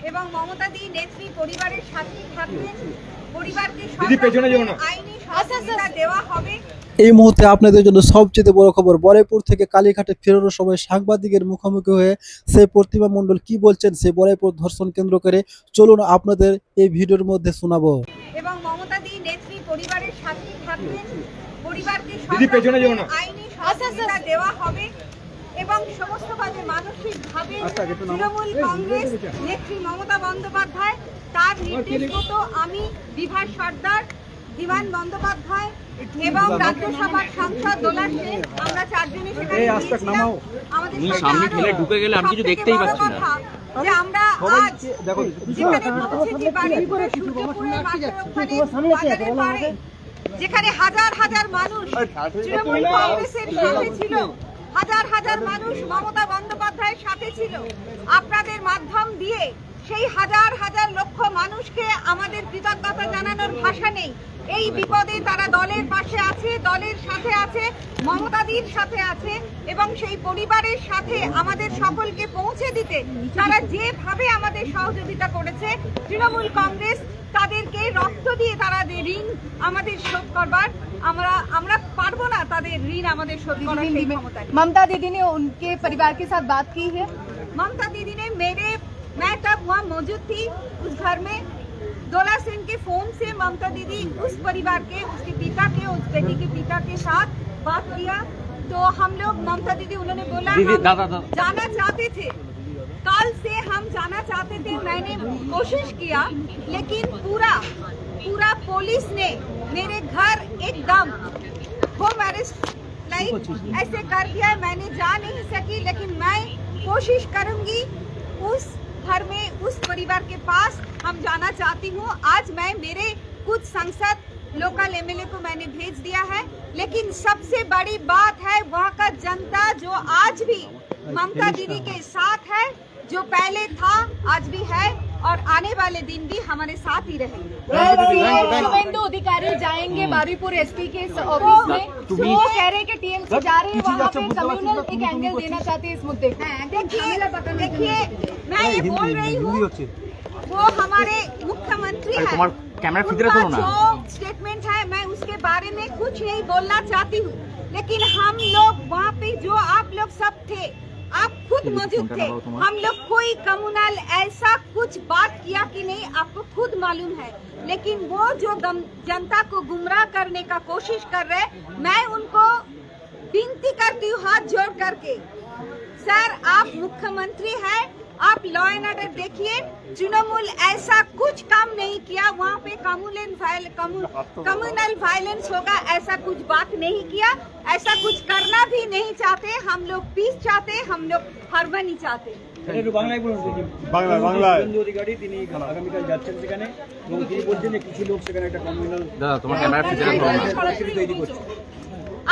এবং মমতা দি নেত্রী পরিবারের সাথে থাকবেন, পরিবারকে আইনি সহযোগিতা দেওয়া হবে। এই মুহূর্তে আপনাদের জন্য সবচেয়ে বড় খবর, বরাইপুর থেকে কালীঘাটে ফেরানোর সময় সাংবাদিকের মুখোমুখি হয়ে সেই প্রতিমা মণ্ডল কি বলছেন সেই বরাইপুর ধর্ষণ কেন্দ্র করে, চলুন আপনাদের এই ভিডিওর মধ্যে শোনাবো। এবং মমতা দি নেত্রী পরিবারের সাথে থাকবেন, পরিবারকে আইনি সহযোগিতা দেওয়া হবে এবং সমস্তভাবে মানসিকভাবে তৃণমূল কংগ্রেস নেত্রী মমতা বন্দ্যোপাধ্যায় তার নির্দেশ মতো আমি বিভাস সর্দার, বিমান বন্দ্যোপাধ্যায় এবং রাজ্যসভার সাংসদ দোলা সেন, আমরা চারজনে সেখানে গিয়েছিলাম। আমাদের সামনে ঠেলে ঢুকে গেলে আমি কিছু দেখতেই পাচ্ছি না যে আমরা আজ যেখানে পৌঁছেছি বারুইপুরের সূর্যপুরের মাঠের ওখানে বাজারের পাড়ে, যেখানে হাজার হাজার মানুষ তৃণমূল কংগ্রেসের সাথে ছিল, হাজার হাজার মানুষ মমতা বন্দ্যোপাধ্যায়ের সাথে ছিল। আপনাদের মাধ্যম দিয়ে সেই হাজার হাজার লক্ষ মানুষকে আমাদের কৃতজ্ঞতা জানানোর ভাষা নেই। এই বিপদে তারা দলের পাশে আছে, দলের সাথে আছে, মমতাদির সাথে আছে এবং সেই পরিবারের সাথে আমাদের সকলকে পৌঁছে দিতে তারা যেভাবে আমাদের সহযোগিতা করেছে, তৃণমূল কংগ্রেস তাদেরকে রক্ত দিয়ে তারা ঋণ আমাদের শোধ করবার, আমরা পারবো না তাদের ঋণ আমাদের শোধ করার সেই ক্ষমতা। ममता दीदी ने उनके परिवार के साथ बात की है। ममता दीदी ने मैं तब वहाँ मौजूद थी उस घर में, दोला सेन के फोन से ममता दीदी उस परिवार के, उसके पिता के, उस बेटी के पिता के साथ बात किया। तो हम लोग ममता दीदी उन्होंने बोला हम जाना चाहते थे, कल से हम जाना चाहते थे, मैंने कोशिश किया लेकिन पूरा पुलिस ने मेरे घर एकदम होम अरेस्ट ऐसे कर दिया, मैंने जा नहीं सकी। लेकिन मैं कोशिश करूंगी उस घर में, उस परिवार के पास हम जाना चाहती हूँ। आज मैं मेरे कुछ सांसद लोकल एमएलए को मैंने भेज दिया है, लेकिन सबसे बड़ी बात है वहाँ का जनता जो आज भी ममता दीदी के साथ है, जो पहले था आज भी है और आने वाले दिन भी हमारे साथ ही रहेंगे। शुभेंदु अधिकारी जाएंगे बारुईपुर एसपी के ऑफिस में, तो वो कह रहे कि टीएमसी जा रहे हैं वहाँ पे कम्युनल एक एंगल देना चाहते हैं इस मुद्दे को। देखिए मैं ये बोल रही हूँ, वो हमारे मुख्यमंत्री है, जो स्टेटमेंट है मैं उसके बारे में कुछ नहीं बोलना चाहती हूँ। लेकिन हम लोग वहाँ पे जो आप लोग सब थे, आप खुद मौजूद थे, हम लोग कोई कम्युनल ऐसा कुछ बात किया कि नहीं आपको खुद मालूम है। लेकिन वो जो जनता को गुमराह करने का कोशिश कर रहे, मैं उनको विनती करती हूँ हाथ जोड़ करके, सर आप मुख्यमंत्री हैं, आप लॉ एंड ऑर्डर देखिए, तृणमूल ऐसा कुछ काम नहीं किया, वहाँ पे कम्युनल वायलेंस होगा ऐसा कुछ बात नहीं किया, ऐसा कुछ करना भी नहीं चाहते। हम लोग पीस चाहते, हम लोग हारमोनी चाहते।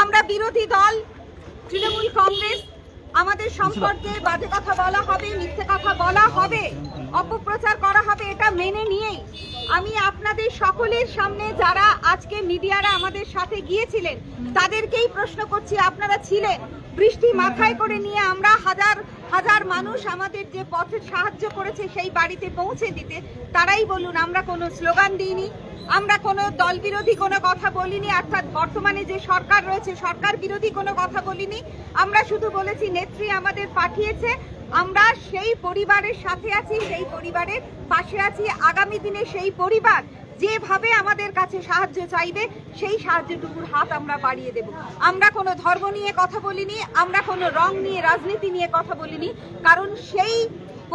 আমরা বিরোধী দল তৃণমূল কংগ্রেস, আমাদের সম্পর্কে বাজে কথা বলা হবে, মিথ্যে কথা বলা হবে, অপপ্রচার করা হবে, এটা মেনে নিয়েই আমি আপনাদের সকলের সামনে যারা আজকে মিডিয়ারা আমাদের সাথে গিয়েছিলেন তাদেরকেই প্রশ্ন করছি, আপনারা ছিলেন, বৃষ্টি মাথায় করে নিয়ে আমরা হাজার হাজার মানুষ আমাদের যে পথে সাহায্য করেছে সেই বাড়িতে পৌঁছে দিতে, তারাই বলুন আমরা কোনো স্লোগান দিইনি, আমরা কোনো দল বিরোধী কোনো কথা বলিনি, অর্থাৎ বর্তমানে যে সরকার রয়েছে সরকার বিরোধী কোনো কথা বলিনি। আমরা শুধু বলেছি নেত্রী আমাদের পাঠিয়েছে, আমরা সেই পরিবারের সাথে আছি, সেই পরিবারের পাশে আছি। আগামী দিনে সেই পরিবার যেভাবে আমাদের কাছে সাহায্য চাইবে সেই সাহায্যটুকুর হাত আমরা বাড়িয়ে দেব। আমরা কোনো ধর্ম নিয়ে কথা বলিনি, আমরা কোনো রং নিয়ে রাজনীতি নিয়ে কথা বলিনি, কারণ সেই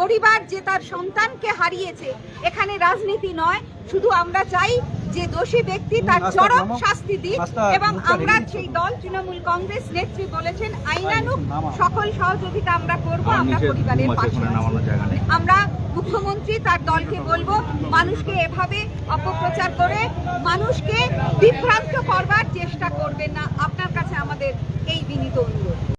পরিবার যে তার সন্তানকে হারিয়েছে, এখানে রাজনীতি নয়, শুধু আমরা চাই যে দোষী ব্যক্তি তার চরম শাস্তি দিক এবং আমরা সেই দল তৃণমূল কংগ্রেস নেত্রী বলেছেন আইনানুগ সকল সহযোগিতা আমরা করব, আমরা পরিবারের পাশে আছি। আমরা মুখ্যমন্ত্রী তার দলকে বলবো মানুষকে এভাবে অপপ্রচার করে মানুষকে বিভ্রান্ত করবার চেষ্টা করবেন না, আপনার কাছে আমাদের এই বিনীত অনুরোধ।